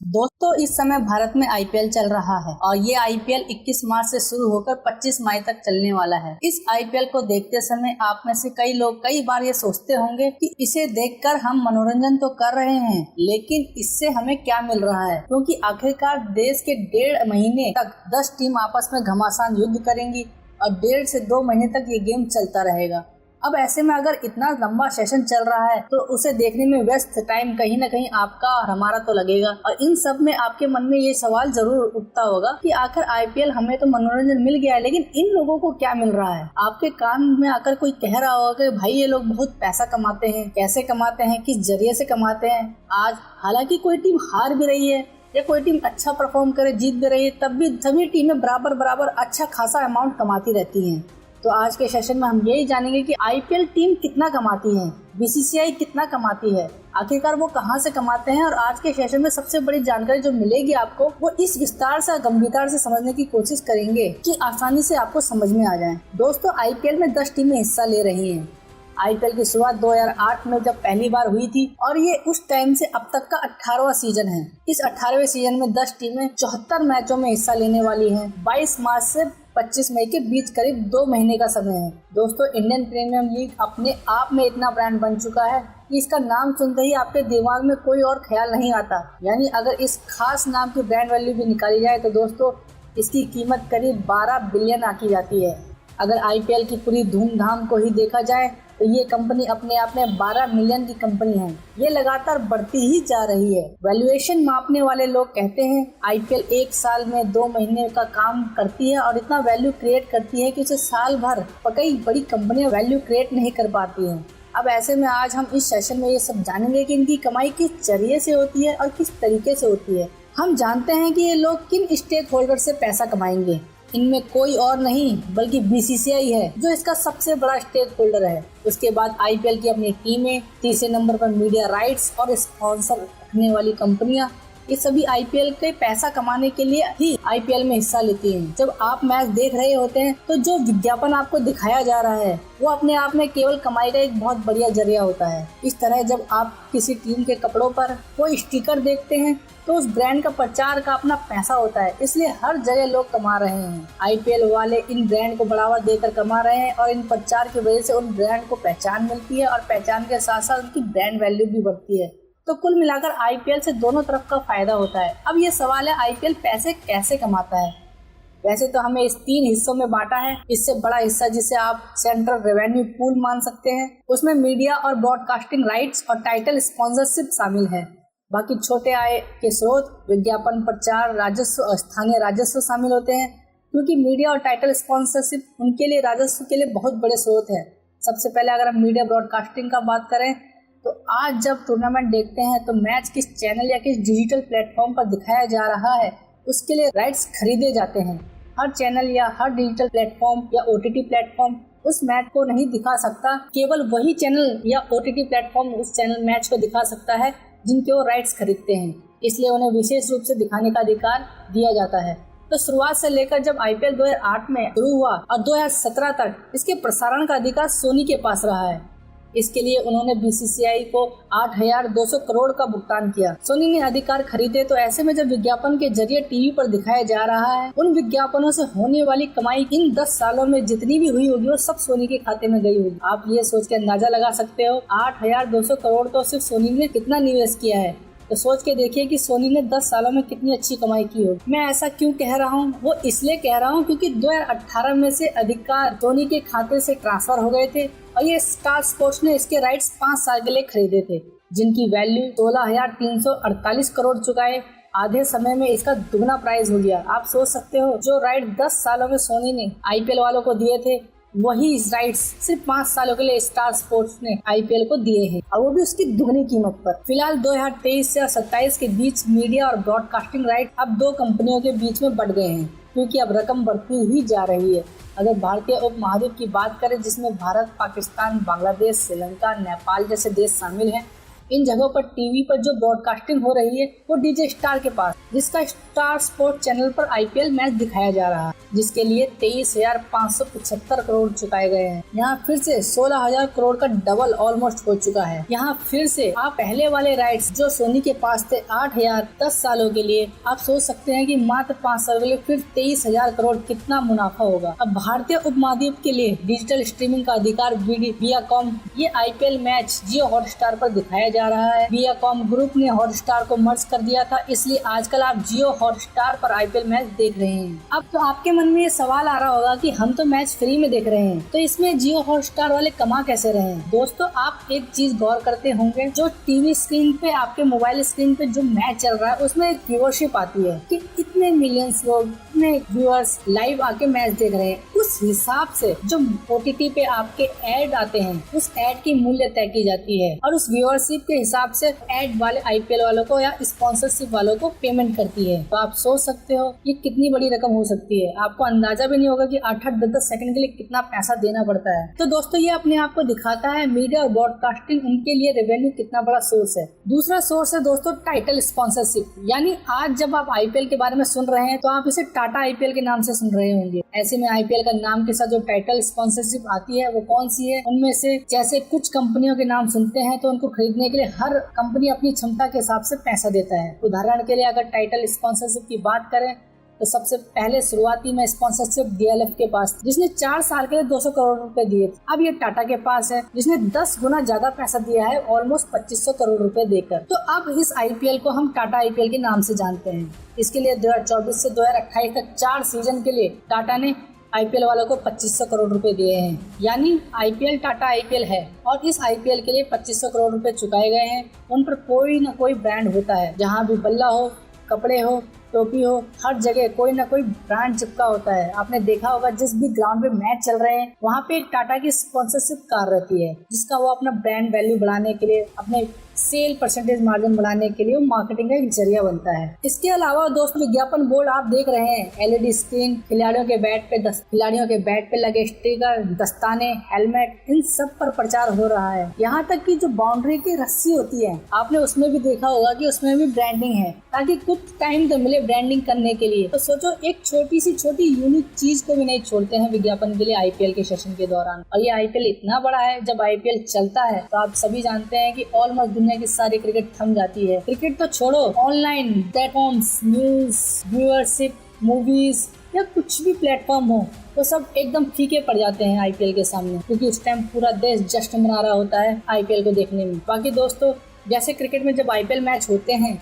दोस्तों, इस समय भारत में आईपीएल चल रहा है और ये आईपीएल 21 मार्च से शुरू होकर 25 मई तक चलने वाला है। इस आईपीएल को देखते समय आप में से कई लोग कई बार ये सोचते होंगे कि इसे देखकर हम मनोरंजन तो कर रहे हैं, लेकिन इससे हमें क्या मिल रहा है, क्योंकि आखिरकार देश के 1.5 महीने तक 10 टीम आपस में घमासान युद्ध करेंगी और 1.5 से 2 महीने तक ये गेम चलता रहेगा। अब ऐसे में अगर इतना लंबा सेशन चल रहा है तो उसे देखने में व्यस्त टाइम कहीं न कहीं आपका और हमारा तो लगेगा। और इन सब में आपके मन में ये सवाल जरूर उठता होगा कि आखिर आईपीएल हमें तो मनोरंजन मिल गया है, लेकिन इन लोगों को क्या मिल रहा है। आपके कान में आकर कोई कह रहा होगा कि भाई ये लोग बहुत पैसा कमाते हैं, कैसे कमाते हैं, किस जरिए से कमाते हैं। आज हालांकि कोई टीम हार भी रही है या कोई टीम अच्छा परफॉर्म करे, जीत भी रही है, तब भी सभी टीमें बराबर अच्छा खासा अमाउंट कमाती रहती हैं। तो आज के सेशन में हम यही जानेंगे कि आईपीएल टीम कितना कमाती है, बीसीसीआई कितना कमाती है, आखिरकार वो कहां से कमाते हैं। और आज के सेशन में सबसे बड़ी जानकारी जो मिलेगी आपको, वो इस विस्तार से गंभीरता से समझने की कोशिश करेंगे कि आसानी से आपको समझ में आ जाए। दोस्तों, आईपीएल में 10 टीमें हिस्सा ले रही हैं। आईपीएल की शुरुआत 2008 में जब पहली बार हुई थी और ये उस टाइम से अब तक का 18वां सीजन है। इस 18वें सीजन में 10 टीमें 74 मैचों में हिस्सा लेने वाली हैं। 22 मार्च से 25 मई के बीच करीब 2 महीने का समय है। दोस्तों, इंडियन प्रीमियर लीग अपने आप में इतना ब्रांड बन चुका है कि इसका नाम सुनते ही आपके दिमाग में कोई और ख्याल नहीं आता। यानी अगर इस खास नाम की ब्रांड वैल्यू भी निकाली जाए तो दोस्तों इसकी कीमत करीब 12 बिलियन आकी जाती है। अगर आईपीएल की पूरी धूमधाम को ही देखा जाए तो ये कंपनी अपने आप में 12 मिलियन की कंपनी है। ये लगातार बढ़ती ही जा रही है। वैल्यूएशन मापने वाले लोग कहते हैं आईपीएल 1 साल में 2 महीने का काम करती है और इतना वैल्यू क्रिएट करती है कि उसे साल भर कई बड़ी कंपनियां वैल्यू क्रिएट नहीं कर पाती हैं। अब ऐसे में आज हम इस सेशन में ये सब जानेंगे कि इनकी कमाई किस जरिए से होती है और किस तरीके से होती है। हम जानते हैं कि ये लोग किन स्टेक होल्डर से पैसा कमाएंगे। इनमें कोई और नहीं बल्कि बीसीसीआई है जो इसका सबसे बड़ा स्टेक होल्डर है। उसके बाद आईपीएल की अपनी टीमें, तीसरे नंबर पर मीडिया राइट्स और स्पॉन्सर रखने वाली कंपनियां, ये सभी आईपीएल के पैसा कमाने के लिए ही आईपीएल में हिस्सा लेती हैं। जब आप मैच देख रहे होते हैं तो जो विज्ञापन आपको दिखाया जा रहा है वो अपने आप में केवल कमाई का एक बहुत बढ़िया जरिया होता है। इस तरह जब आप किसी टीम के कपड़ों पर कोई स्टिकर देखते हैं तो उस ब्रांड का प्रचार का अपना पैसा होता है, इसलिए हर जगह लोग कमा रहे हैं। आईपीएल वाले इन ब्रांड को बढ़ावा देकर कमा रहे हैं और इन प्रचार की वजह से उन ब्रांड को पहचान मिलती है और पहचान के साथ साथ उनकी ब्रांड वैल्यू भी बढ़ती है। तो कुल मिलाकर आईपीएल से दोनों तरफ का फायदा होता है। अब ये सवाल है आईपीएल पैसे कैसे कमाता है। वैसे तो हमें इस 3 हिस्सों में बांटा है। इससे बड़ा हिस्सा जिसे आप सेंट्रल रेवेन्यू पूल मान सकते हैं, उसमें मीडिया और ब्रॉडकास्टिंग राइट्स और टाइटल स्पॉन्सरशिप शामिल है। बाकी छोटे आय के स्रोत, विज्ञापन, प्रचार, राजस्व और स्थानीय राजस्व शामिल होते हैं, क्योंकि मीडिया और टाइटल स्पॉन्सरशिप उनके लिए राजस्व के लिए बहुत बड़े स्रोत है। सबसे पहले अगर हम मीडिया ब्रॉडकास्टिंग का बात करें तो आज जब टूर्नामेंट देखते हैं तो मैच किस चैनल या किस डिजिटल प्लेटफॉर्म पर दिखाया जा रहा है उसके लिए राइट्स खरीदे जाते हैं। हर चैनल या हर डिजिटल प्लेटफॉर्म या ओटीटी प्लेटफॉर्म उस मैच को नहीं दिखा सकता। केवल वही चैनल या ओटीटी प्लेटफॉर्म उस चैनल मैच को दिखा सकता है जिनके वो राइट्स खरीदते हैं, इसलिए उन्हें विशेष रूप से दिखाने का अधिकार दिया जाता है। तो शुरुआत से लेकर जब आईपीएल 2008 में शुरू हुआ और 2017 तक इसके प्रसारण का अधिकार सोनी के पास रहा है। इसके लिए उन्होंने बीसीसीआई को 8,200 करोड़ का भुगतान किया। सोनी ने अधिकार खरीदे। तो ऐसे में जब विज्ञापन के जरिए टीवी पर दिखाया जा रहा है, उन विज्ञापनों से होने वाली कमाई इन 10 सालों में जितनी भी हुई होगी वो सब सोनी के खाते में गई होगी। आप ये सोच के अंदाजा लगा सकते हो 8,200 करोड़ तो सिर्फ सोनी ने कितना निवेश किया है। तो सोच के देखिए कि सोनी ने 10 सालों में कितनी अच्छी कमाई की होगी। मैं ऐसा क्यों कह रहा हूँ, वो इसलिए कह रहा हूँ क्योंकि 2018 में से अधिकार सोनी के खाते से ट्रांसफर हो गए थे और ये स्टार स्पोर्ट्स ने इसके राइट्स 5 साल के लिए खरीदे थे, जिनकी वैल्यू 16,348 करोड़ चुकाए। आधे समय में इसका दुगना प्राइस हो गया। आप सोच सकते हो जो राइट 10 सालों में सोनी ने आईपीएल वालों को दिए थे, वही राइट्स सिर्फ 5 सालों के लिए स्टार स्पोर्ट्स ने आईपीएल को दिए हैं, और वो भी उसकी दुगनी कीमत पर। फिलहाल 2023 से 27 के बीच मीडिया और ब्रॉडकास्टिंग राइट अब 2 कंपनियों के बीच में बढ़ गए हैं, क्योंकि अब रकम बढ़ती ही जा रही है। अगर भारतीय उपमहाद्वीप की बात करें, जिसमें भारत, पाकिस्तान, बांग्लादेश, श्रीलंका, नेपाल जैसे देश शामिल हैं, इन जगहों पर टीवी पर जो ब्रॉडकास्टिंग हो रही है वो डीजे स्टार के पास, जिसका स्टार स्पोर्ट चैनल पर आईपीएल मैच दिखाया जा रहा है, जिसके लिए 23,575 करोड़ चुकाए गए हैं। यहाँ फिर से 16,000 करोड़ का डबल ऑलमोस्ट हो चुका है। यहाँ फिर से आप पहले वाले राइट्स जो सोनी के पास थे 8,000 10 सालों के लिए, आप सोच सकते हैं कि मात्र 5 साल के लिए फिर 23,000 करोड़ कितना मुनाफा होगा। अब भारतीय उपमहाद्वीप के लिए डिजिटल स्ट्रीमिंग का अधिकार वियाकॉम, ये आईपीएल मैच जियो हॉटस्टार पर दिखाया जा रहा है। वियाकॉम ग्रुप ने हॉटस्टार को मर्ज कर दिया था, इसलिए आजकल आप जियो हॉटस्टार पर आईपीएल मैच देख रहे हैं। अब तो आपके मन में ये सवाल आ रहा होगा कि हम तो मैच फ्री में देख रहे हैं, तो इसमें जियो हॉटस्टार वाले कमा कैसे रहे हैं। दोस्तों, आप एक चीज गौर करते होंगे, जो टीवी स्क्रीन पे, आपके मोबाइल स्क्रीन पे जो मैच चल रहा है उसमें एक व्यूअरशिप आती है कि इतने मिलियंस लोग, इतने व्यूअर्स लाइव आके मैच देख रहे हैं। उस हिसाब से जो ओटीटी पे आपके ऐड आते हैं, उस ऐड की मूल्य तय की जाती है और उस व्यूअरशिप के हिसाब से ऐड वाले आईपीएल वालों को या स्पॉन्सरशिप वालों को पेमेंट करती है। तो आप सोच सकते हो ये कितनी बड़ी रकम हो सकती है। आपको अंदाजा भी नहीं होगा कि 8-8, 10-10 सेकंड के लिए कितना पैसा देना पड़ता है। तो दोस्तों, ये अपने आप को दिखाता है मीडिया और ब्रॉडकास्टिंग उनके लिए रेवेन्यू कितना बड़ा सोर्स है। दूसरा सोर्स है दोस्तों टाइटल स्पॉन्सरशिप, यानी आज जब आप आईपीएल के बारे में सुन रहे हैं तो आप इसे टाटा आईपीएल के नाम से सुन रहे होंगे। ऐसे में आईपीएल का नाम के साथ जो टाइटल स्पॉन्सरशिप आती है वो कौन सी है, उनमें से जैसे कुछ कंपनियों के नाम सुनते हैं तो उनको खरीदने के लिए हर कंपनी अपनी क्षमता के हिसाब से पैसा देता है। उदाहरण के लिए अगर टाइटल स्पॉन्सरशिप की बात करें तो सबसे पहले शुरुआती में स्पॉन्सरशिप डीएलएफ के पास, जिसने 4 साल के लिए 200 करोड़ रुपए दिए थे। अब ये टाटा के पास है, जिसने 10 गुना ज्यादा पैसा दिया है, ऑलमोस्ट 2500 करोड़ रुपए देकर। तो अब इस आईपीएल को हम टाटा आईपीएल के नाम से जानते हैं। इसके लिए 2024 से 2028 तक 4 सीजन के लिए टाटा ने आईपीएल वालों को 2500 करोड़ रुपए दिए हैं। यानी आईपीएल टाटा आईपीएल है और इस आईपीएल के लिए 2500 करोड़ रुपए चुकाए गए हैं। उन पर कोई ना कोई ब्रांड होता है, जहां भी बल्ला हो, कपड़े हो, टोपी हो, हर जगह कोई ना कोई ब्रांड चिपका होता है। आपने देखा होगा जिस भी ग्राउंड पे मैच चल रहे हैं वहाँ पे एक टाटा की स्पॉन्सरशिप कार रहती है, जिसका वो अपना ब्रांड वैल्यू बढ़ाने के लिए, अपने सेल परसेंटेज मार्जिन बढ़ाने के लिए वो मार्केटिंग का एक जरिया बनता है। इसके अलावा दोस्तों विज्ञापन बोर्ड आप देख रहे हैं, एलईडी स्क्रीन, खिलाड़ियों के बैट पे लगे स्टिकर, दस्ताने, हेलमेट, इन सब पर प्रचार हो रहा है। यहाँ तक कि जो बाउंड्री की रस्सी होती है, आपने उसमें भी देखा होगा कि उसमें भी ब्रांडिंग है, ताकि कुछ टाइम तो मिले ब्रांडिंग करने के लिए। तो सोचो, एक छोटी सी यूनिक चीज को भी नहीं छोड़ते हैं विज्ञापन के लिए आईपीएल के सेशन के दौरान। और ये आईपीएल इतना बड़ा है, जब आईपीएल चलता है तो आप सभी जानते हैं कि ऑलमोस्ट दुनिया की सारी क्रिकेट थम जाती है। क्रिकेट तो छोड़ो, online platforms, news, viewership, movies या कुछ भी प्लेटफॉर्म हो, तो सब एकदम फीके पड़ जाते हैं आईपीएल के सामने, क्योंकि उस टाइम पूरा देश जश्न मना रहा होता है आईपीएल को देखने में। बाकी दोस्तों, जैसे क्रिकेट में जब आईपीएल मैच होते हैं,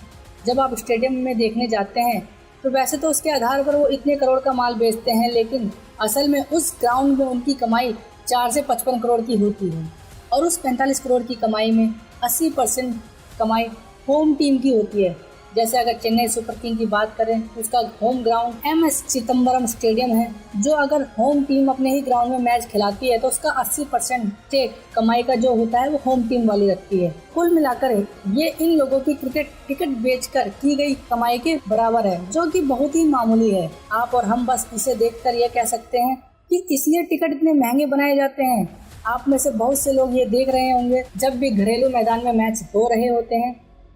जब आप स्टेडियम में देखने जाते हैं, तो वैसे तो उसके आधार पर वो इतने करोड़ का माल बेचते हैं, लेकिन असल में उस ग्राउंड में उनकी कमाई 4 से 55 करोड़ की होती है और उस 45 करोड़ की कमाई में 80% कमाई होम टीम की होती है। जैसे अगर चेन्नई सुपर किंग की बात करें, उसका home ground MS Chidambaram stadium है, जो अगर होम टीम अपने ही ग्राउंड में मैच खिलाती है तो उसका 80% कमाई का जो होता है वो होम टीम वाली रखती है। कुल मिलाकर ये इन लोगों की क्रिकेट टिकट बेचकर की गई कमाई के बराबर है, जो कि बहुत ही मामूली है। आप और हम बस इसे देखकर ये कह सकते हैं कि इसलिए टिकट इतने महंगे बनाए जाते हैं। आप में से बहुत से लोग ये देख रहे होंगे, जब भी घरेलू मैदान में मैच हो रहे होते हैं,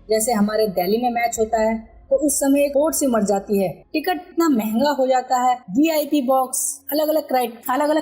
जैसे हमारे दिल्ली में मैच होता है, तो उस समय एक कोर्ट सी मर जाती है, टिकट इतना महंगा हो जाता है, वीआईपी बॉक्स, अलग अलग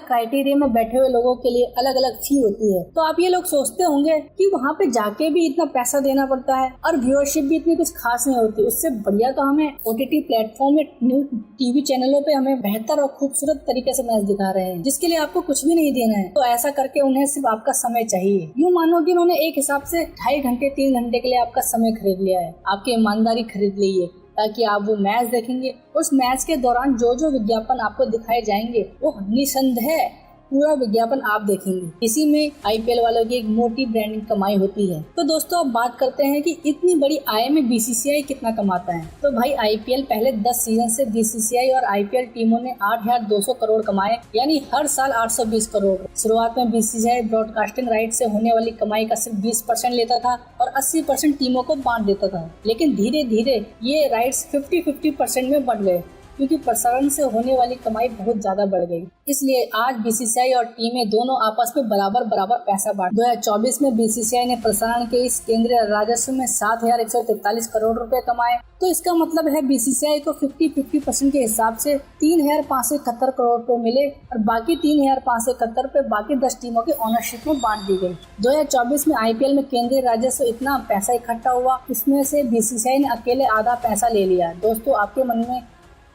क्राइटेरिया में बैठे हुए लोगों के लिए अलग अलग फी होती है। तो आप ये लोग सोचते होंगे कि वहाँ पे जाके भी इतना पैसा देना पड़ता है और व्यूअरशिप भी इतनी कुछ खास नहीं होती। उससे बढ़िया तो हमें ओटीटी प्लेटफॉर्म में, टीवी चैनलों पे हमें बेहतर और खूबसूरत तरीके से मैच दिखा रहे हैं, जिसके लिए आपको कुछ भी नहीं देना है। तो ऐसा करके उन्हें सिर्फ आपका समय चाहिए। यूँ मानो कि उन्होंने एक हिसाब से 2.5 घंटे 3 घंटे के लिए आपका समय खरीद लिया है, आपकी ईमानदारी खरीद ली है, ताकि आप वो मैच देखेंगे। उस मैच के दौरान जो जो विज्ञापन आपको दिखाए जाएंगे वो निसंदेह पूरा विज्ञापन आप देखेंगे। इसी में आईपीएल वालों की एक मोटी ब्रांडिंग कमाई होती है। तो दोस्तों, अब बात करते हैं कि इतनी बड़ी आय में बीसीसीआई कितना कमाता है। तो भाई, आईपीएल पहले 10 सीजन से बीसीसीआई और आईपीएल टीमों ने 8,200 करोड़ कमाए, यानी हर साल 820 करोड़। शुरुआत में बीसीसीआई ब्रॉडकास्टिंग राइट से होने वाली कमाई का सिर्फ 20% लेता था और 80% टीमों को बांट देता था, लेकिन धीरे धीरे ये राइट्स 50-50% में बढ़ गए क्योंकि प्रसारण से होने वाली कमाई बहुत ज्यादा बढ़ गई। इसलिए आज बीसीसीआई और टीमें दोनों आपस में बराबर बराबर पैसा बांट। 2024 में बीसीसीआई ने प्रसारण के इस केंद्रीय राजस्व में 7,143 करोड़ रुपए कमाए। तो इसका मतलब है बीसीसीआई को 50-50% के हिसाब से 3,571 करोड़ रुपए मिले और बाकी 3,571 रुपए बाकी 10 टीमों की ओनरशिप में बांट दी गई। 2024 में आईपीएल में केंद्रीय राजस्व इतना पैसा इकट्ठा हुआ, इसमें से बीसीसीआई ने अकेले आधा पैसा ले लिया। दोस्तों, आपके मन में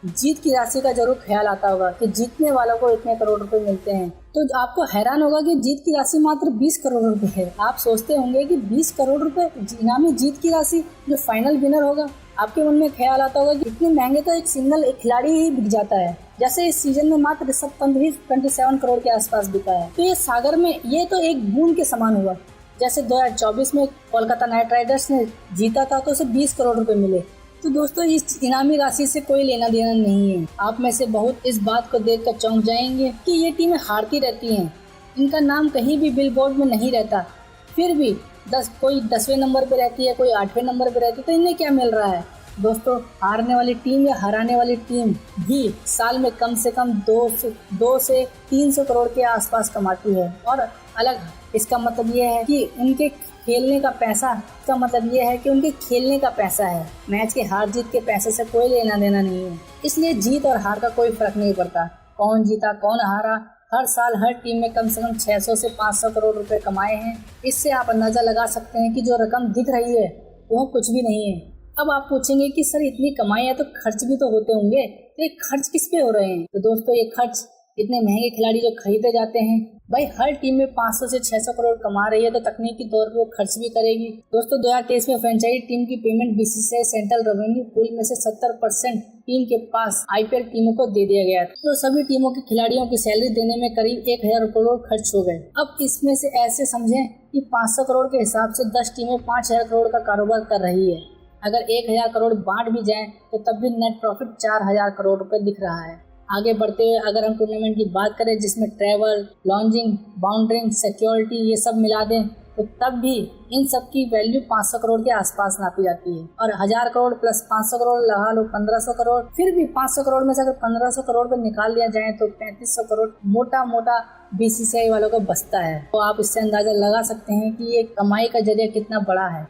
जीत की राशि का जरूर ख्याल आता होगा कि जीतने वालों को इतने करोड़ रुपए मिलते हैं, तो आपको हैरान होगा कि जीत की राशि मात्र 20 करोड़ रुपए है। आप सोचते होंगे कि 20 करोड़ रुपए इनामी जीत की राशि, जो फाइनल विनर होगा, आपके मन में ख्याल आता होगा कि इतने महंगे तो एक सिंगल एक खिलाड़ी ही बिक जाता है। जैसे इस सीजन में मात्र ऋषभ पंत ही 27 करोड़ के आसपास बिका है। तो ये सागर में ये तो एक बूंद के समान हुआ। जैसे 2024 में कोलकाता नाइट राइडर्स ने जीता था तो उसे 20 करोड़ रुपए मिले। तो दोस्तों, इस इनामी राशि से कोई लेना देना नहीं है। आप में से बहुत इस बात को देखकर चौंक जाएंगे कि ये टीमें हारती रहती हैं, इनका नाम कहीं भी बिलबोर्ड में नहीं रहता, फिर भी कोई 10वें नंबर पे रहती है, कोई 8वें नंबर पे रहती है, तो इन्हें क्या मिल रहा है? दोस्तों, हारने वाली टीम या हराने वाली टीम भी साल में कम से कम 2 से 300 करोड़ के आसपास कमाती है। और अलग इसका मतलब ये है कि उनके खेलने का पैसा, इसका मतलब ये है कि उनके खेलने का पैसा है। मैच के हार जीत के पैसे से कोई लेना देना नहीं है। इसलिए जीत और हार का कोई फर्क नहीं पड़ता, कौन जीता कौन हारा। हर साल हर टीम में कम से कम 600 से 500 करोड़ रुपए कमाए हैं। इससे आप अंदाजा लगा सकते हैं कि जो रकम दिख रही है वो कुछ भी नहीं है। अब आप पूछेंगे कि सर इतनी कमाई है तो खर्च भी तो होते होंगे, तो ये खर्च किस पे हो रहे हैं? तो दोस्तों, ये खर्च इतने महंगे खिलाड़ी जो खरीदे जाते हैं, भाई हर टीम में 500 से 600 करोड़ कमा रही है तो तकनीकी तौर पर वो खर्च भी करेगी। दोस्तों, 2023 में फ्रेंचाइजी टीम की payment BCCI central revenue pool में से 70% टीम के पास आईपीएल टीमों को दे दिया गया। तो सभी टीमों के खिलाड़ियों की सैलरी देने में करीब 1,000 करोड़ खर्च हो गए। अब इसमें से ऐसे समझें कि 500 करोड़ के हिसाब से 10 टीमें 5,000 करोड़ का कारोबार कर रही है। अगर 1,000 करोड़ बांट भी जाए तो तब भी नेट प्रॉफिट 4,000 करोड़ रुपए दिख रहा है। आगे बढ़ते हुए अगर हम टूर्नामेंट की बात करें, जिसमें ट्रैवल, लॉन्जिंग, बाउंड्रिंग, सिक्योरिटी ये सब मिला दें, तो तब भी इन सब की वैल्यू 500 करोड़ के आसपास नापी जाती है। और 1,000 करोड़ प्लस 500 करोड़ लगा लो 1,500 करोड़। फिर भी 500 करोड़ में से अगर 1,500 करोड़ पे निकाल लिया जाए तो 3,500 करोड़ मोटा मोटा बीसीसीआई वालों को बचता है। तो आप इससे अंदाजा लगा सकते हैं कि ये कमाई का जरिया कितना बड़ा है।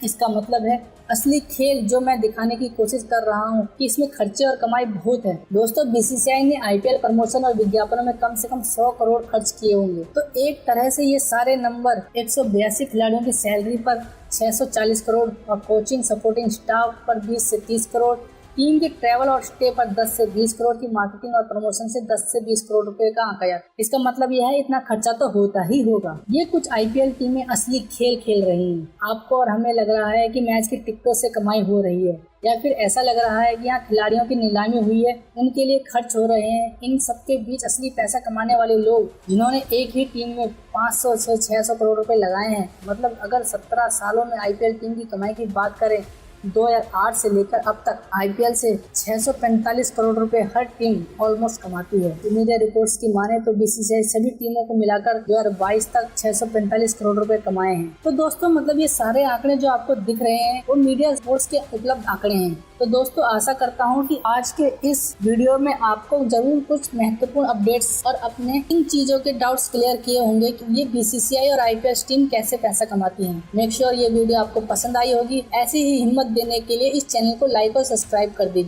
इसका मतलब है असली खेल जो मैं दिखाने की कोशिश कर रहा हूँ कि इसमें खर्चे और कमाई बहुत है। दोस्तों, बीसीसीआई ने आईपीएल प्रमोशन और विज्ञापनों में कम से कम 100 करोड़ खर्च किए होंगे। तो एक तरह से ये सारे नंबर 182 खिलाड़ियों की सैलरी पर 640 करोड़ और कोचिंग सपोर्टिंग स्टाफ पर 20 से 30 करोड़, टीम के ट्रैवल और स्टे पर 10 से 20 करोड़ की मार्केटिंग और प्रमोशन से 10 से 20 करोड़ रुपए का आंका जाता है। इसका मतलब यह है इतना खर्चा तो होता ही होगा। ये कुछ आईपीएल टीमें असली खेल खेल रही हैं। आपको और हमें लग रहा है कि मैच की टिकटों से कमाई हो रही है, या फिर ऐसा लग रहा है कि यहाँ खिलाड़ियों की नीलामी हुई है, उनके लिए खर्च हो रहे हैं। इन सबके बीच असली पैसा कमाने वाले लोग, जिन्होंने एक ही टीम में 500 से 600 करोड़ रुपए लगाए हैं। मतलब अगर 17 सालों में आईपीएल टीम की कमाई की बात करें, 2008 से लेकर अब तक आईपीएल से 645 करोड़ रुपए हर टीम ऑलमोस्ट कमाती है। मीडिया रिपोर्ट्स की माने तो बीसीसीआई सभी टीमों को मिलाकर 2022 तक 645 करोड़ रुपए कमाए हैं। तो दोस्तों, मतलब ये सारे आंकड़े जो आपको दिख रहे हैं वो मीडिया रिपोर्ट्स के उपलब्ध आंकड़े हैं। तो दोस्तों, आशा करता हूँ कि आज के इस वीडियो में आपको जरूर कुछ महत्वपूर्ण अपडेट्स और अपने इन चीजों के डाउट्स क्लियर किए होंगे कि ये बीसीसीआई और आईपीएल टीम कैसे पैसा कमाती हैं। मेक श्योर ये वीडियो आपको पसंद आई होगी। ऐसी ही हिम्मत देने के लिए इस चैनल को लाइक और सब्सक्राइब कर दीजिए।